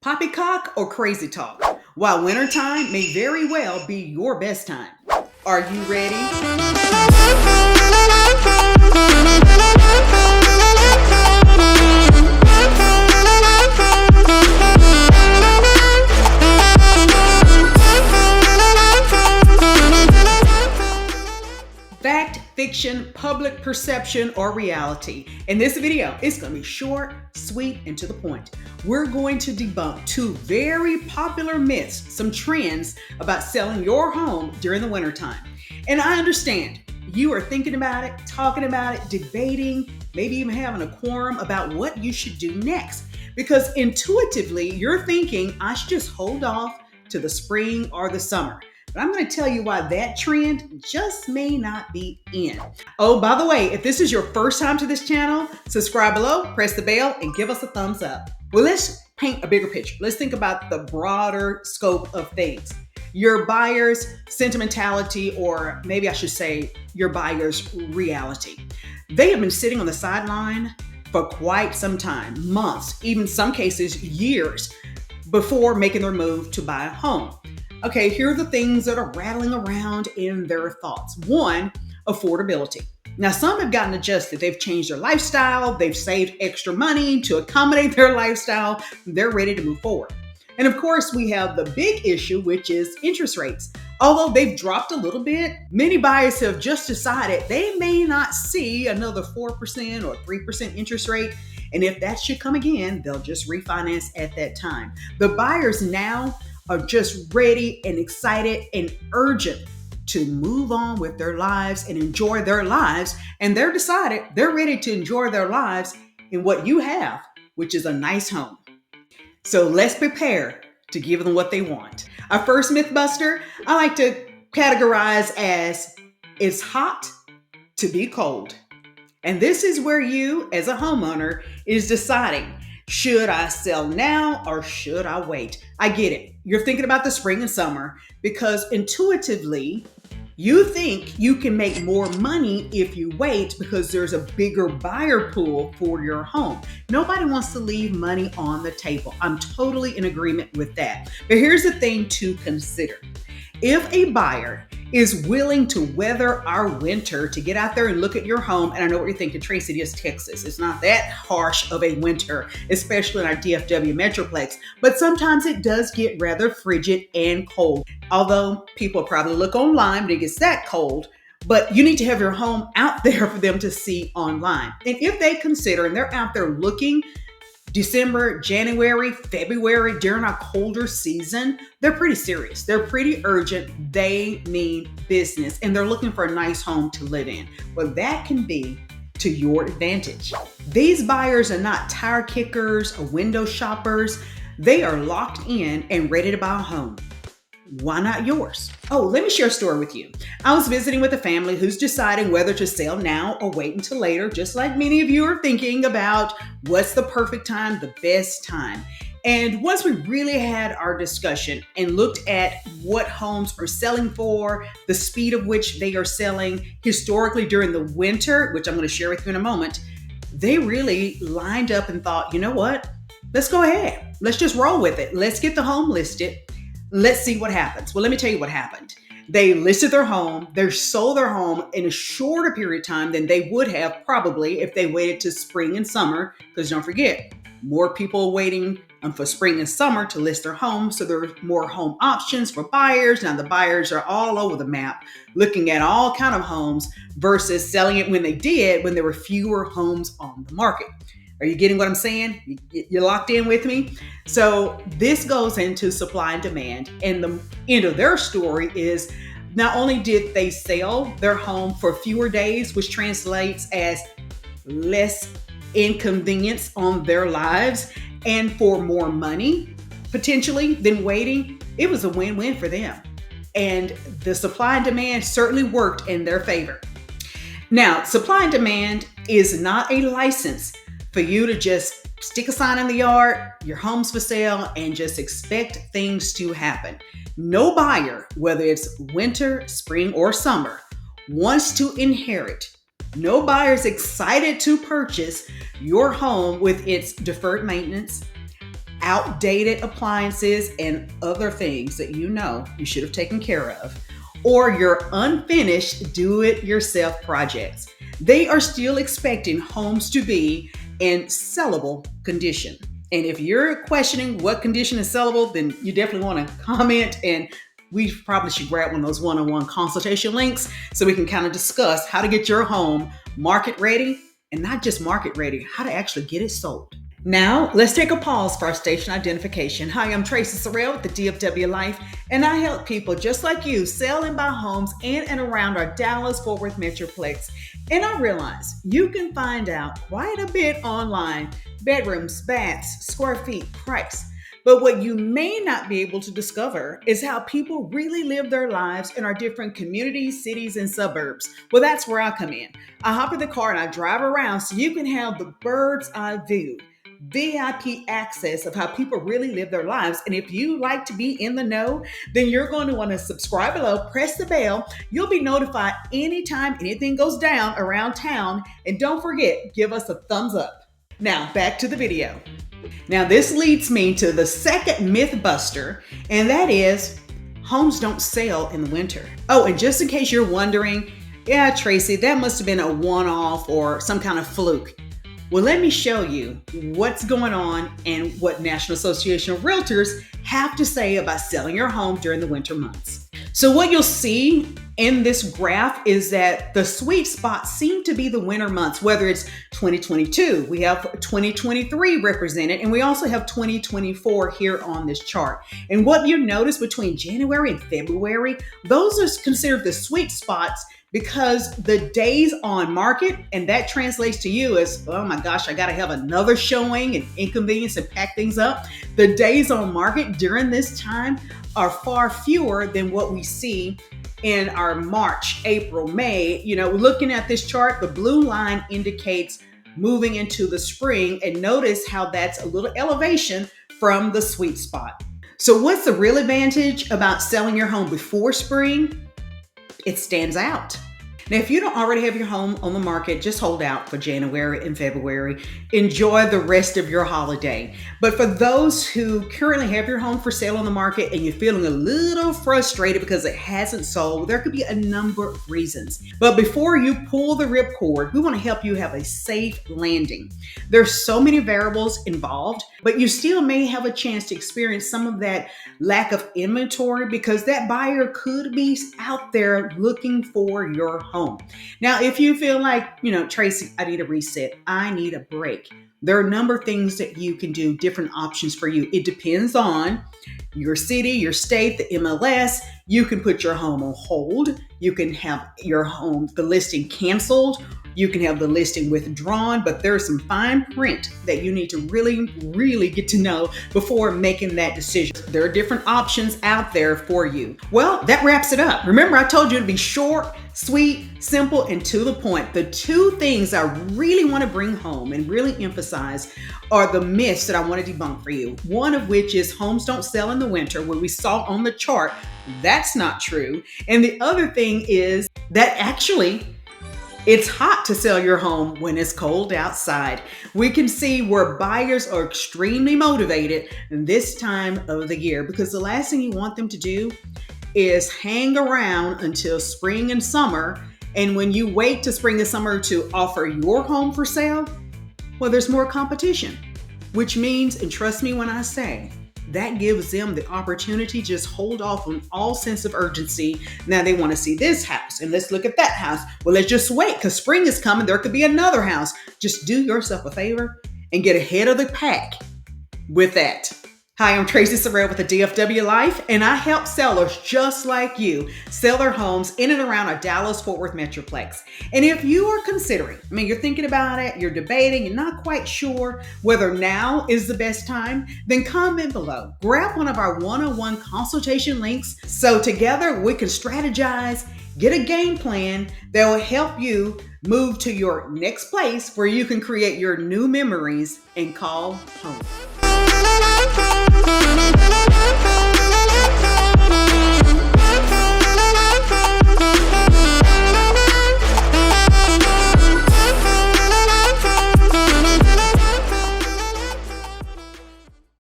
Poppycock or crazy talk? While wintertime may very well be your best time. Are you ready? Fact, fiction, public perception, or reality. In this video, it's going to be short, sweet, and to the point. We're going to debunk two very popular myths, some trends about selling your home during the wintertime. And I understand you are thinking about it, talking about it, debating, maybe even having a quorum about what you should do next. Because intuitively, you're thinking, I should just hold off to the spring or the summer. But I'm going to tell you why that trend just may not be in. Oh, by the way, if this is your first time to this channel, subscribe below, press the bell, and give us a thumbs up. Well, let's paint a bigger picture. Let's think about the broader scope of things. Your buyer's sentimentality, or maybe I should say your buyer's reality. They have been sitting on the sideline for quite some time, months, even some cases years, before making their move to buy a home. Okay, here are the things that are rattling around in their thoughts. One, affordability. Now, some have gotten adjusted. They've changed their lifestyle. They've saved extra money to accommodate their lifestyle. They're ready to move forward. And of course, we have the big issue, which is interest rates. Although they've dropped a little bit, many buyers have just decided they may not see another 4% or 3% interest rate. And if that should come again, they'll just refinance at that time. The buyers now are just ready and excited and urgent to move on with their lives and enjoy their lives. And they're decided they're ready to enjoy their lives in what you have, which is a nice home. So let's prepare to give them what they want. Our first Mythbuster, I like to categorize as it's hot to be cold. And this is where you, as a homeowner, is deciding, should I sell now or should I wait? I get it. You're thinking about the spring and summer because intuitively, you think you can make more money if you wait because there's a bigger buyer pool for your home. Nobody wants to leave money on the table. I'm totally in agreement with that. But here's the thing to consider. If a buyer is willing to weather our winter to get out there and look at your home, and I know what you're thinking, Tracy, it is Texas. It's not that harsh of a winter, especially in our DFW Metroplex, but sometimes it does get rather frigid and cold. Although people probably look online when it gets that cold, but you need to have your home out there for them to see online. And if they consider, and they're out there looking, December, January, February, during our colder season, they're pretty serious. They're pretty urgent. They mean business, and they're looking for a nice home to live in. Well, that can be to your advantage. These buyers are not tire kickers or window shoppers. They are locked in and ready to buy a home. Why not yours? Oh, let me share a story with you. I was visiting with a family who's deciding whether to sell now or wait until later, just like many of you are thinking about what's the perfect time, the best time. And once we really had our discussion and looked at what homes are selling for, the speed of which they are selling historically during the winter, which I'm going to share with you in a moment, they really lined up and thought, you know what? Let's go ahead. Let's just roll with it. Let's get the home listed. Let's see what happens. Well, let me tell you what happened. They listed their home. They sold their home in a shorter period of time than they would have probably if they waited to spring and summer. Because don't forget, more people are waiting for spring and summer to list their home. So there are more home options for buyers. Now the buyers are all over the map looking at all kinds of homes versus selling it when they did, when there were fewer homes on the market. Are you getting what I'm saying? You're locked in with me? So this goes into supply and demand. And the end of their story is not only did they sell their home for fewer days, which translates as less inconvenience on their lives, and for more money, potentially, than waiting, it was a win-win for them. And the supply and demand certainly worked in their favor. Now, supply and demand is not a license for you to just stick a sign in the yard, your home's for sale, and just expect things to happen. No buyer, whether it's winter, spring, or summer, wants to inherit. No buyer's excited to purchase your home with its deferred maintenance, outdated appliances and other things that you know you should have taken care of, or your unfinished do-it-yourself projects. They are still expecting homes to be in sellable condition. And if you're questioning what condition is sellable, then you definitely want to comment, and we probably should grab one of those one-on-one consultation links so we can kind of discuss how to get your home market ready, and not just market ready, how to actually get it sold. Now, let's take a pause for our station identification. Hi, I'm Tracy Sorrell with the DFW Life, and I help people just like you sell and buy homes in and around our Dallas-Fort Worth Metroplex. And I realize you can find out quite a bit online: bedrooms, baths, square feet, price. But what you may not be able to discover is how people really live their lives in our different communities, cities, and suburbs. Well, that's where I come in. I hop in the car and I drive around so you can have the bird's eye view, VIP access of how people really live their lives. And if you like to be in the know, then you're going to want to subscribe below, press the bell. You'll be notified anytime anything goes down around town. And don't forget, give us a thumbs up. Now, back to the video. Now, this leads me to the second myth buster, and that is homes don't sell in the winter. Oh, and just in case you're wondering, yeah, Tracy, that must have been a one-off or some kind of fluke. Well, let me show you what's going on and what National Association of Realtors have to say about selling your home during the winter months. So what you'll see in this graph is that the sweet spots seem to be the winter months, whether it's 2022, we have 2023 represented, and we also have 2024 here on this chart. And what you notice between January and February, those are considered the sweet spots, because the days on market, and that translates to you as, oh my gosh, I got to have another showing and inconvenience and pack things up. The days on market during this time are far fewer than what we see in our March, April, May. You know, looking at this chart, the blue line indicates moving into the spring, and notice how that's a little elevation from the sweet spot. So what's the real advantage about selling your home before spring? It stands out. Now, if you don't already have your home on the market, just hold out for January and February. Enjoy the rest of your holiday. But for those who currently have your home for sale on the market and you're feeling a little frustrated because it hasn't sold, there could be a number of reasons. But before you pull the ripcord, we want to help you have a safe landing. There's so many variables involved, but you still may have a chance to experience some of that lack of inventory because that buyer could be out there looking for your home. Now, if you feel like, you know, Tracy, I need a reset, I need a break, there are a number of things that you can do, different options for you. It depends on your city, your state, the MLS. You can put your home on hold. You can have your home, the listing canceled. You can have the listing withdrawn, but there's some fine print that you need to really get to know before making that decision. There are different options out there for you. Well, that wraps it up. Remember, I told you to be short, sweet, simple, and to the point. The two things I really want to bring home and really emphasize are the myths that I want to debunk for you. One of which is homes don't sell in the winter, what we saw on the chart. That's not true. And the other thing is that actually, it's hot to sell your home when it's cold outside. We can see where buyers are extremely motivated this time of the year, because the last thing you want them to do is hang around until spring and summer. And when you wait to spring and summer to offer your home for sale, well, there's more competition, which means, and trust me when I say, that gives them the opportunity to just hold off on all sense of urgency. Now they want to see this house and let's look at that house. Well, let's just wait because spring is coming. There could be another house. Just do yourself a favor and get ahead of the pack with that. Hi, I'm Tracy Sorrell with the DFW Life, and I help sellers just like you sell their homes in and around our Dallas-Fort Worth Metroplex. And if you are considering, you're thinking about it, you're debating, you're not quite sure whether now is the best time, then comment below. Grab one of our one-on-one consultation links so together we can strategize, get a game plan that will help you move to your next place where you can create your new memories and call home.